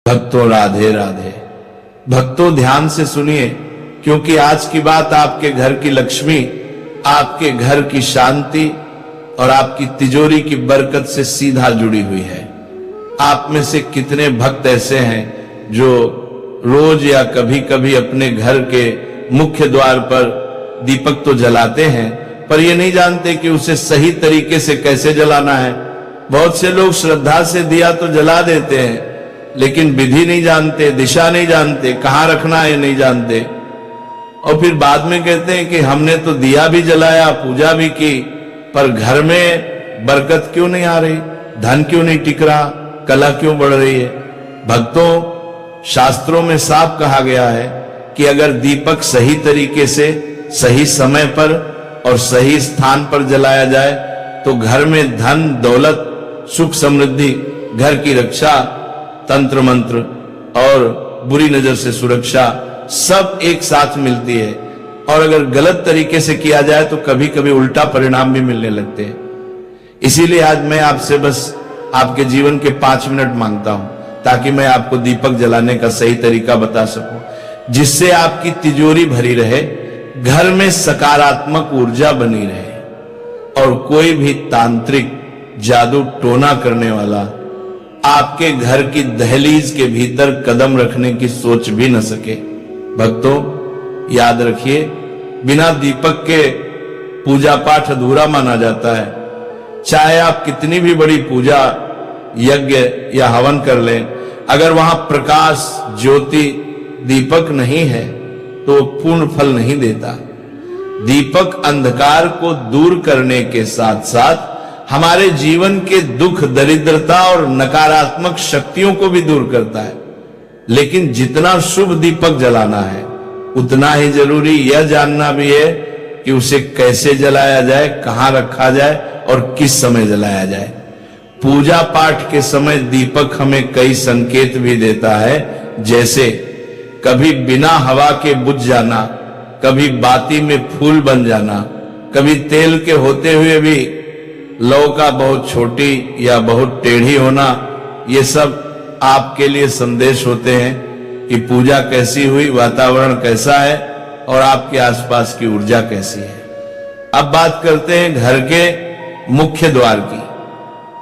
भक्तों राधे राधे। भक्तों ध्यान से सुनिए, क्योंकि आज की बात आपके घर की लक्ष्मी, आपके घर की शांति और आपकी तिजोरी की बरकत से सीधा जुड़ी हुई है। आप में से कितने भक्त ऐसे हैं जो रोज या कभी कभी अपने घर के मुख्य द्वार पर दीपक तो जलाते हैं, पर ये नहीं जानते कि उसे सही तरीके से कैसे जलाना है। बहुत से लोग श्रद्धा से दिया तो जला देते हैं, लेकिन विधि नहीं जानते, दिशा नहीं जानते, कहां रखना है नहीं जानते, और फिर बाद में कहते हैं कि हमने तो दिया भी जलाया, पूजा भी की, पर घर में बरकत क्यों नहीं आ रही, धन क्यों नहीं टिक रहा, कला क्यों बढ़ रही है। भक्तों, शास्त्रों में साफ कहा गया है कि अगर दीपक सही तरीके से, सही समय पर और सही स्थान पर जलाया जाए तो घर में धन, दौलत, सुख, समृद्धि, घर की रक्षा, तंत्र मंत्र और बुरी नजर से सुरक्षा सब एक साथ मिलती है। और अगर गलत तरीके से किया जाए तो कभी कभी उल्टा परिणाम भी मिलने लगते हैं। इसीलिए आज मैं आपसे बस आपके जीवन के 5 मिनट मांगता हूं, ताकि मैं आपको दीपक जलाने का सही तरीका बता सकूं, जिससे आपकी तिजोरी भरी रहे, घर में सकारात्मक ऊर्जा बनी रहे और कोई भी तांत्रिक, जादू टोना करने वाला आपके घर की दहलीज के भीतर कदम रखने की सोच भी न सके। भक्तों, याद रखिए, बिना दीपक के पूजा पाठ अधूरा माना जाता है। चाहे आप कितनी भी बड़ी पूजा, यज्ञ या हवन कर लें, अगर वहां प्रकाश, ज्योति, दीपक नहीं है तो पूर्ण फल नहीं देता। दीपक अंधकार को दूर करने के साथ साथ हमारे जीवन के दुख, दरिद्रता और नकारात्मक शक्तियों को भी दूर करता है। लेकिन जितना शुभ दीपक जलाना है, उतना ही जरूरी यह जानना भी है कि उसे कैसे जलाया जाए, कहां रखा जाए और किस समय जलाया जाए। पूजा पाठ के समय दीपक हमें कई संकेत भी देता है, जैसे कभी बिना हवा के बुझ जाना, कभी बाती में फूल बन जाना, कभी तेल के होते हुए भी लौ का बहुत छोटी या बहुत टेढ़ी होना। ये सब आपके लिए संदेश होते हैं कि पूजा कैसी हुई, वातावरण कैसा है और आपके आसपास की ऊर्जा कैसी है। अब बात करते हैं घर के मुख्य द्वार की।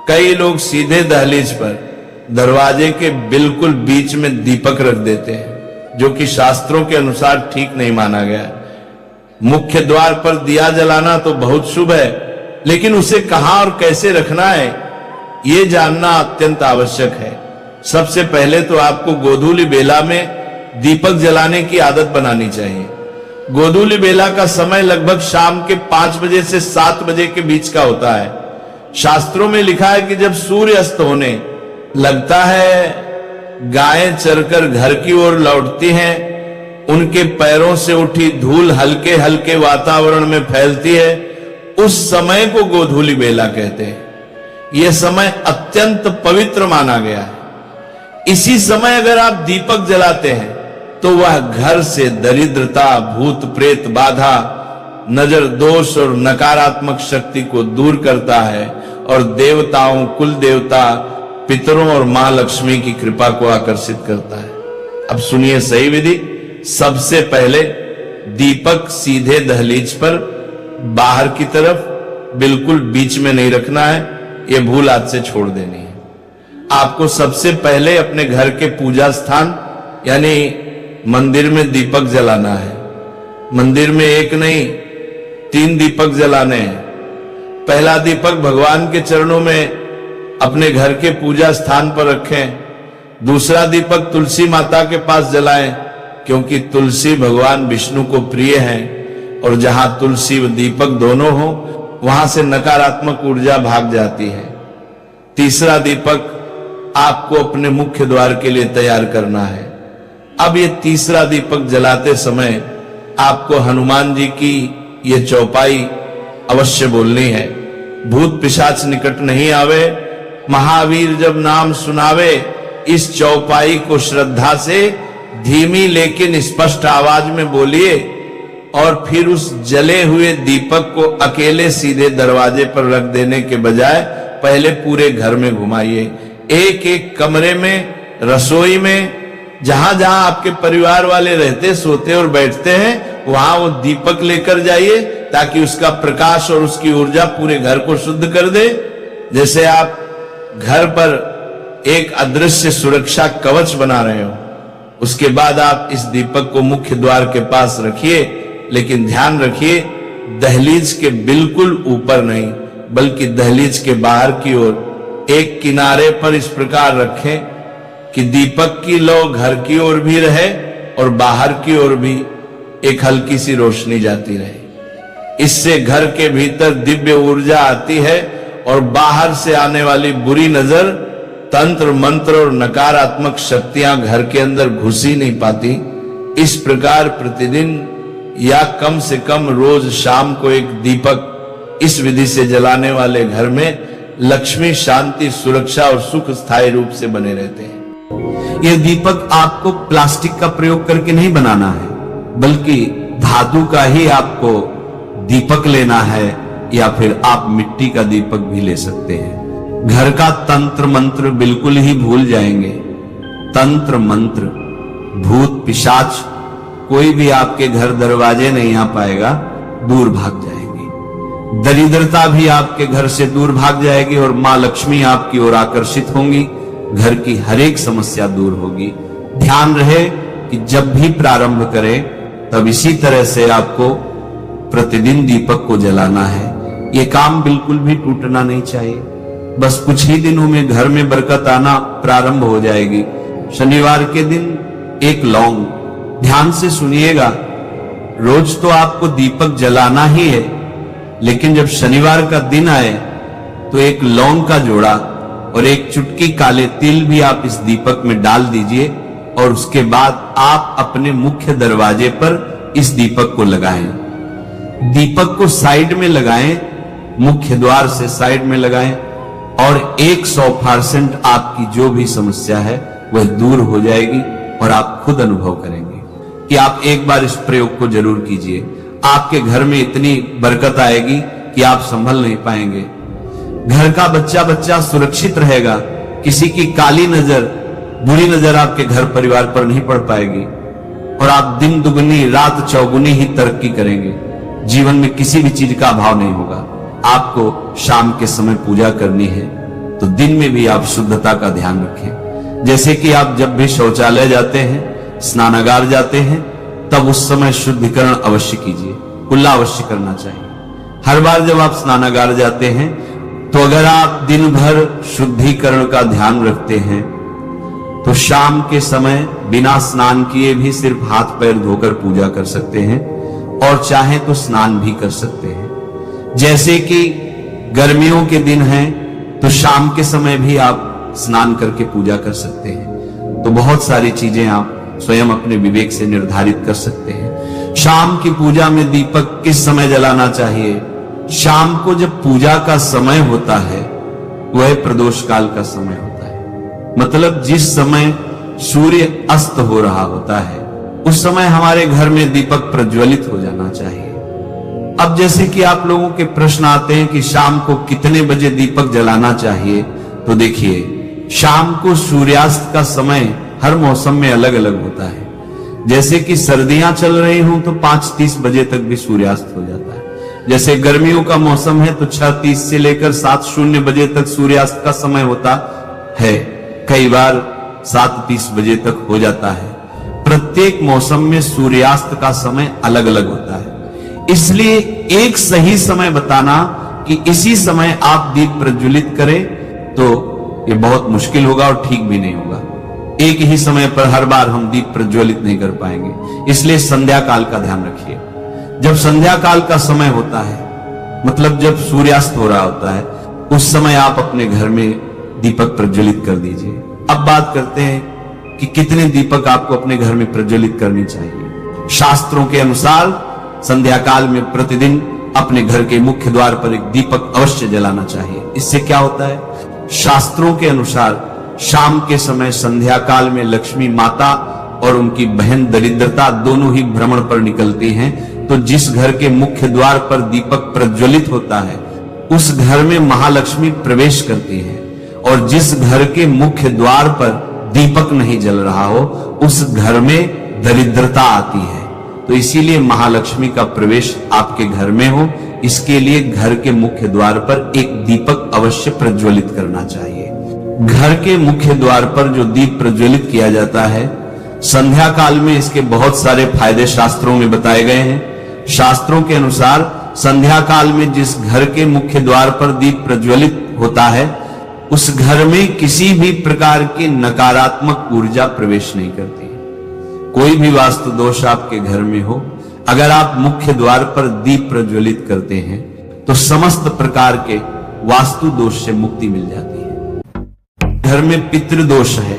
कई लोग सीधे दहलीज पर दरवाजे के बिल्कुल बीच में दीपक रख देते हैं, जो कि शास्त्रों के अनुसार ठीक नहीं माना गया। मुख्य द्वार पर दिया जलाना तो बहुत शुभ है, लेकिन उसे कहां और कैसे रखना है, यह जानना अत्यंत आवश्यक है। सबसे पहले तो आपको गोधूली बेला में दीपक जलाने की आदत बनानी चाहिए। गोधूली बेला का समय लगभग शाम के 5 बजे से 7 बजे के बीच का होता है। शास्त्रों में लिखा है कि जब सूर्य अस्त होने लगता है, गायें चरकर घर की ओर लौटती हैं, उनके पैरों से उठी धूल हल्के हल्के वातावरण में फैलती है, उस समय को गोधूली बेला कहते हैं। यह समय अत्यंत पवित्र माना गया है। इसी समय अगर आप दीपक जलाते हैं तो वह घर से दरिद्रता, भूत प्रेत बाधा, नजर दोष और नकारात्मक शक्ति को दूर करता है और देवताओं, कुल देवता, पितरों और मां लक्ष्मी की कृपा को आकर्षित करता है। अब सुनिए सही विधि। सबसे पहले दीपक सीधे दहलीज पर बाहर की तरफ, बिल्कुल बीच में नहीं रखना है। यह भूल आज से छोड़ देनी है। आपको सबसे पहले अपने घर के पूजा स्थान यानी मंदिर में दीपक जलाना है। मंदिर में एक नहीं, 3 दीपक जलाने हैं। पहला दीपक भगवान के चरणों में अपने घर के पूजा स्थान पर रखें। दूसरा दीपक तुलसी माता के पास जलाएं, क्योंकि तुलसी भगवान विष्णु को प्रिय है और जहां तुलसी व दीपक दोनों हो, वहां से नकारात्मक ऊर्जा भाग जाती है। तीसरा दीपक आपको अपने मुख्य द्वार के लिए तैयार करना है। अब ये तीसरा दीपक जलाते समय आपको हनुमान जी की ये चौपाई अवश्य बोलनी है। भूत पिशाच निकट नहीं आवे, महावीर जब नाम सुनावे। इस चौपाई को श्रद्धा से धीमी लेकिन स्पष्ट आवाज में बोलिए और फिर उस जले हुए दीपक को अकेले सीधे दरवाजे पर रख देने के बजाय पहले पूरे घर में घुमाइए। एक एक कमरे में रसोई में, जहां जहां आपके परिवार वाले रहते, सोते और बैठते हैं, वहां वो दीपक लेकर जाइए ताकि उसका प्रकाश और उसकी ऊर्जा पूरे घर को शुद्ध कर दे। जैसे आप घर पर एक अदृश्य सुरक्षा कवच बना रहे हो, उसके बाद आप इस दीपक को मुख्य द्वार के पास रखिए, लेकिन ध्यान रखिए दहलीज के बिल्कुल ऊपर नहीं, बल्कि दहलीज के बाहर की ओर एक किनारे पर इस प्रकार रखें कि दीपक की लौ घर की ओर भी रहे और बाहर की ओर भी एक हल्की सी रोशनी जाती रहे। इससे घर के भीतर दिव्य ऊर्जा आती है और बाहर से आने वाली बुरी नजर, तंत्र मंत्र और नकारात्मक शक्तियां घर के अंदर घुस ही नहीं पाती। इस प्रकार प्रतिदिन या कम से कम रोज शाम को एक दीपक इस विधि से जलाने वाले घर में लक्ष्मी, शांति, सुरक्षा और सुख स्थायी रूप से बने रहते हैं। यह दीपक आपको प्लास्टिक का प्रयोग करके नहीं बनाना है, बल्कि धातु का ही आपको दीपक लेना है, या फिर आप मिट्टी का दीपक भी ले सकते हैं। घर का तंत्र मंत्र बिल्कुल ही भूल जाएंगे। तंत्र मंत्र, भूत पिशाच कोई भी आपके घर दरवाजे नहीं आ पाएगा, दूर भाग जाएंगे। दरिद्रता भी आपके घर से दूर भाग जाएगी और मां लक्ष्मी आपकी ओर आकर्षित होंगी। घर की हर एक समस्या दूर होगी। ध्यान रहे कि जब भी प्रारंभ करें तब इसी तरह से आपको प्रतिदिन दीपक को जलाना है। ये काम बिल्कुल भी टूटना नहीं चाहिए। बस कुछ ही दिनों में घर में बरकत आना प्रारंभ हो जाएगी। शनिवार के दिन एक लौंग, ध्यान से सुनिएगा, रोज तो आपको दीपक जलाना ही है, लेकिन जब शनिवार का दिन आए तो एक लौंग का जोड़ा और एक चुटकी काले तिल भी आप इस दीपक में डाल दीजिए और उसके बाद आप अपने मुख्य दरवाजे पर इस दीपक को लगाएं। दीपक को साइड में लगाएं, मुख्य द्वार से साइड में लगाएं और 100% आपकी जो भी समस्या है वह दूर हो जाएगी और आप खुद अनुभव करेंगे कि आप एक बार इस प्रयोग को जरूर कीजिए। आपके घर में इतनी बरकत आएगी कि आप संभल नहीं पाएंगे। घर का बच्चा बच्चा सुरक्षित रहेगा। किसी की काली नजर, बुरी नजर आपके घर परिवार पर नहीं पड़ पाएगी और आप दिन दुगनी रात चौगुनी ही तरक्की करेंगे। जीवन में किसी भी चीज का अभाव नहीं होगा। आपको शाम के समय पूजा करनी है तो दिन में भी आप शुद्धता का ध्यान रखें। जैसे कि आप जब भी शौचालय जाते हैं, स्नानागार जाते हैं, तब उस समय शुद्धिकरण अवश्य कीजिए, कुल्ला अवश्य करना चाहिए। हर बार जब आप स्नानागार जाते हैं तो अगर आप दिन भर शुद्धिकरण का ध्यान रखते हैं तो शाम के समय बिना स्नान किए भी सिर्फ हाथ पैर धोकर पूजा कर सकते हैं और चाहे तो स्नान भी कर सकते हैं। जैसे कि गर्मियों के दिन हैं तो शाम के समय भी आप स्नान करके पूजा कर सकते हैं। तो बहुत सारी चीजें आप स्वयं अपने विवेक से निर्धारित कर सकते हैं। शाम की पूजा में दीपक किस समय जलाना चाहिए? शाम को जब पूजा का समय होता है वह प्रदोष काल का समय होता है, मतलब जिस समय सूर्य अस्त हो रहा होता है उस समय हमारे घर में दीपक प्रज्वलित हो जाना चाहिए। अब जैसे कि आप लोगों के प्रश्न आते हैं कि शाम को कितने बजे दीपक जलाना चाहिए, तो देखिए शाम को सूर्यास्त का समय हर मौसम में अलग अलग होता है। जैसे कि सर्दियां चल रही हों तो 5:30 बजे तक भी सूर्यास्त हो जाता है। जैसे गर्मियों का मौसम है तो 6:30 से लेकर 7:00 बजे तक सूर्यास्त का समय होता है। कई बार 7:30 बजे तक हो जाता है। प्रत्येक मौसम में सूर्यास्त का समय अलग अलग होता है। इसलिए एक सही समय बताना कि इसी समय आप दीप प्रज्वलित करें तो ये बहुत मुश्किल होगा और ठीक भी नहीं होगा। एक ही समय पर हर बार हम दीप प्रज्वलित नहीं कर पाएंगे। इसलिए संध्या काल का ध्यान रखिए। जब संध्या काल का समय होता है, मतलब जब सूर्यास्त हो रहा होता है, उस समय आप अपने घर में दीपक प्रज्वलित कर दीजिए। अब बात करते हैं कि कितने दीपक आपको अपने घर में प्रज्वलित करनी चाहिए। शास्त्रों के अनुसार संध्या काल में प्रतिदिन अपने घर के मुख्य द्वार पर एक दीपक अवश्य जलाना चाहिए। इससे क्या होता है? शास्त्रों के अनुसार शाम के समय संध्या काल में लक्ष्मी माता और उनकी बहन दरिद्रता दोनों ही भ्रमण पर निकलती हैं। तो जिस घर के मुख्य द्वार पर दीपक प्रज्वलित होता है उस घर में महालक्ष्मी प्रवेश करती है और जिस घर के मुख्य द्वार पर दीपक नहीं जल रहा हो, उस घर में दरिद्रता आती है। तो इसीलिए महालक्ष्मी का प्रवेश आपके घर में हो, इसके लिए घर के मुख्य द्वार पर एक दीपक अवश्य प्रज्वलित करना चाहिए। घर के मुख्य द्वार पर जो दीप प्रज्वलित किया जाता है, संध्या काल में इसके बहुत सारे फायदे शास्त्रों में बताए गए हैं। शास्त्रों के अनुसार संध्या काल में जिस घर के मुख्य द्वार पर दीप प्रज्वलित होता है, उस घर में किसी भी प्रकार की नकारात्मक ऊर्जा प्रवेश नहीं करती। कोई भी वास्तु दोष आपके घर में हो, अगर आप मुख्य द्वार पर दीप प्रज्वलित करते हैं तो समस्त प्रकार के वास्तु दोष से मुक्ति मिल जाती है। घर में पितृदोष है,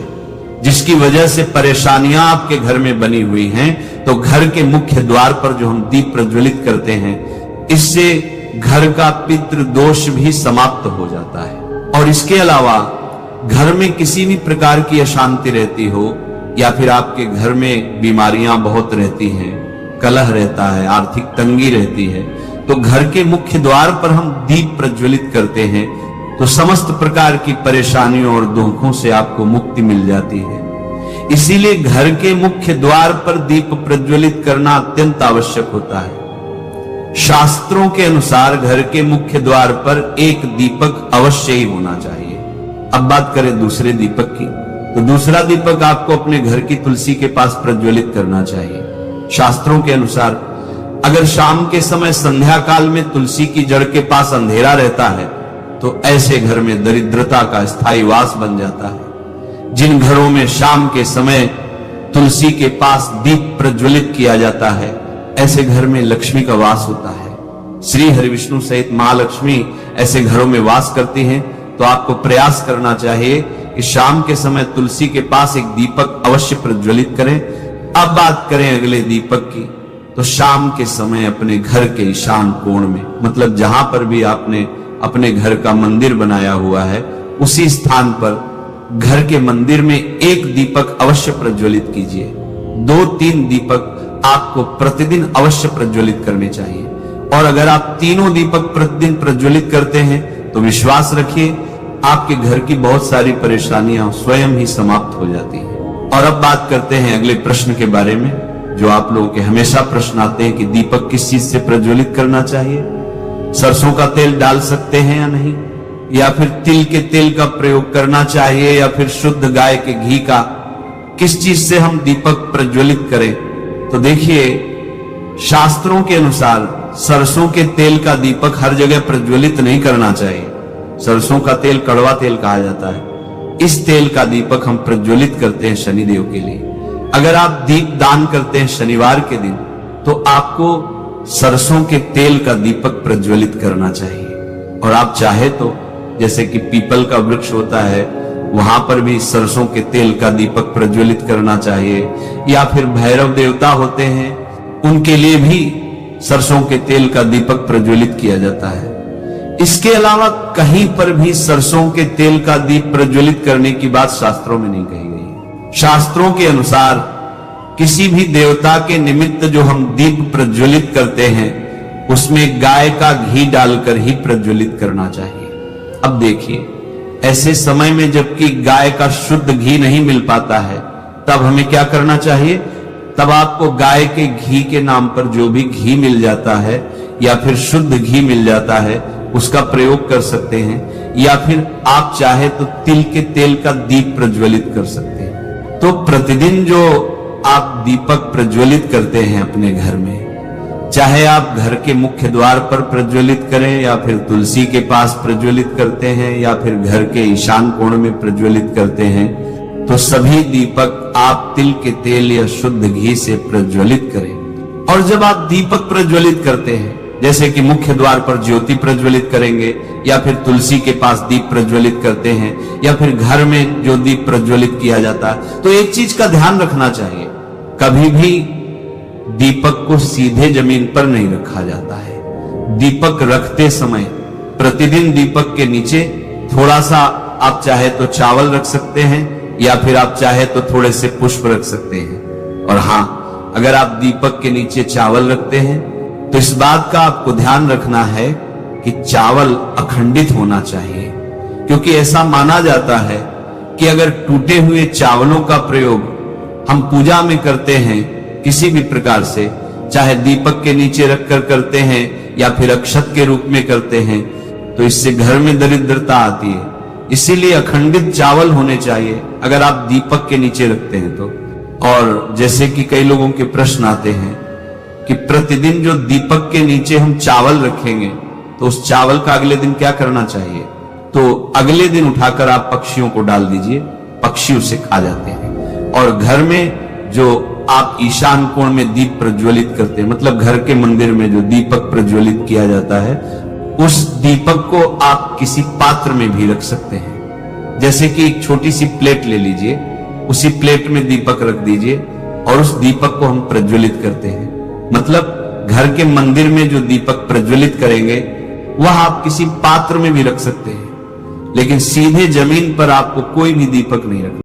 जिसकी वजह से परेशानियां आपके घर में बनी हुई हैं, तो घर के मुख्य द्वार पर जो हम दीप प्रज्वलित करते हैं, इससे घर का पितृदोष भी समाप्त हो जाता है। और इसके अलावा घर में किसी भी प्रकार की अशांति रहती हो, या फिर आपके घर में बीमारियां बहुत रहती हैं, कलह रहता है, आर्थिक तंगी रहती है, तो घर के मुख्य द्वार पर हम दीप प्रज्वलित करते हैं तो समस्त प्रकार की परेशानियों और दुखों से आपको मुक्ति मिल जाती है। इसीलिए घर के मुख्य द्वार पर दीप प्रज्वलित करना अत्यंत आवश्यक होता है। शास्त्रों के अनुसार घर के मुख्य द्वार पर एक दीपक अवश्य ही होना चाहिए। अब बात करें दूसरे दीपक की, तो दूसरा दीपक आपको अपने घर की तुलसी के पास प्रज्वलित करना चाहिए। शास्त्रों के अनुसार अगर शाम के समय संध्या काल में तुलसी की जड़ के पास अंधेरा रहता है, तो ऐसे घर में दरिद्रता का स्थायी वास बन जाता है। जिन घरों में शाम के समय तुलसी के पास दीप प्रज्वलित किया जाता है, ऐसे घर में लक्ष्मी का वास होता है। श्री हरिविष्णु सहित महालक्ष्मी ऐसे घरों में वास करती हैं। तो आपको प्रयास करना चाहिए कि शाम के समय तुलसी के पास एक दीपक अवश्य प्रज्वलित करें। अब बात करें अगले दीपक की, तो शाम के समय अपने घर के ईशान कोण में, मतलब जहां पर भी आपने अपने घर का मंदिर बनाया हुआ है, उसी स्थान पर घर के मंदिर में एक दीपक अवश्य प्रज्वलित कीजिए। 2-3 दीपक आपको प्रतिदिन अवश्य प्रज्वलित करने चाहिए। और अगर आप तीनों दीपक प्रतिदिन प्रज्वलित करते हैं तो विश्वास रखिए आपके घर की बहुत सारी परेशानियां स्वयं ही समाप्त हो जाती हैं। और अब बात करते हैं अगले प्रश्न के बारे में, जो आप लोगों के हमेशा प्रश्न आते हैं कि दीपक किस चीज से प्रज्वलित करना चाहिए। सरसों का तेल डाल सकते हैं या नहीं, या फिर तिल के तेल का प्रयोग करना चाहिए, या फिर शुद्ध गाय के घी का, किस चीज से हम दीपक प्रज्वलित करें। तो देखिए, शास्त्रों के अनुसार सरसों के तेल का दीपक हर जगह प्रज्वलित नहीं करना चाहिए। सरसों का तेल कड़वा तेल कहा जाता है। इस तेल का दीपक हम प्रज्वलित करते हैं शनिदेव के लिए। अगर आप दीप दान करते हैं शनिवार के दिन, तो आपको सरसों के तेल का दीपक प्रज्वलित करना चाहिए। और आप चाहे तो जैसे कि पीपल का वृक्ष होता है, वहां पर भी सरसों के तेल का दीपक प्रज्वलित करना चाहिए। या फिर भैरव देवता होते हैं, उनके लिए भी सरसों के तेल का दीपक प्रज्वलित किया जाता है। इसके अलावा कहीं पर भी सरसों के तेल का दीप प्रज्वलित करने की बात शास्त्रों में नहीं कही गई है। शास्त्रों के अनुसार किसी भी देवता के निमित्त जो हम दीप प्रज्वलित करते हैं, उसमें गाय का घी डालकर ही प्रज्वलित करना चाहिए। अब देखिए, ऐसे समय में जबकि गाय का शुद्ध घी नहीं मिल पाता है, तब हमें क्या करना चाहिए? तब आपको गाय के घी के नाम पर जो भी घी मिल जाता है या फिर शुद्ध घी मिल जाता है, उसका प्रयोग कर सकते हैं। या फिर आप चाहे तो तिल के तेल का दीप प्रज्वलित कर सकते हैं। तो प्रतिदिन जो आप दीपक प्रज्वलित करते हैं अपने घर में, चाहे आप घर के मुख्य द्वार पर प्रज्वलित करें, या फिर तुलसी के पास प्रज्वलित करते हैं, या फिर घर के ईशान कोण में प्रज्वलित करते हैं, तो सभी दीपक आप तिल के तेल या शुद्ध घी से प्रज्वलित करें। और जब आप दीपक प्रज्वलित करते हैं, जैसे कि मुख्य द्वार पर ज्योति प्रज्वलित करेंगे, या फिर तुलसी के पास दीप प्रज्वलित करते हैं, या फिर घर में जो दीप प्रज्वलित किया जाता है, तो एक चीज का ध्यान रखना चाहिए, कभी भी दीपक को सीधे जमीन पर नहीं रखा जाता है। दीपक रखते समय प्रतिदिन दीपक के नीचे थोड़ा सा आप चाहे तो चावल रख सकते हैं, या फिर आप चाहे तो थोड़े से पुष्प रख सकते हैं। और हां, अगर आप दीपक के नीचे चावल रखते हैं तो इस बात का आपको ध्यान रखना है कि चावल अखंडित होना चाहिए, क्योंकि ऐसा माना जाता है कि अगर टूटे हुए चावलों का प्रयोग हम पूजा में करते हैं किसी भी प्रकार से, चाहे दीपक के नीचे रखकर करते हैं या फिर अक्षत के रूप में करते हैं, तो इससे घर में दरिद्रता आती है। इसीलिए अखंडित चावल होने चाहिए अगर आप दीपक के नीचे रखते हैं तो। और जैसे कि कई लोगों के प्रश्न आते हैं कि प्रतिदिन जो दीपक के नीचे हम चावल रखेंगे तो उस चावल का अगले दिन क्या करना चाहिए? तो अगले दिन उठाकर आप पक्षियों को डाल दीजिए, पक्षी उसे खा जाते हैं। और घर में जो आप ईशान कोण में दीप प्रज्वलित करते हैं, मतलब घर के मंदिर में जो दीपक प्रज्वलित किया जाता है, उस दीपक को आप किसी पात्र में भी रख सकते हैं। जैसे कि एक छोटी सी प्लेट ले लीजिए, उसी प्लेट में दीपक रख दीजिए और उस दीपक को हम प्रज्वलित करते हैं। मतलब घर के मंदिर में जो दीपक प्रज्वलित करेंगे वह आप किसी पात्र में भी रख सकते हैं, लेकिन सीधे जमीन पर आपको कोई भी दीपक नहीं रखना।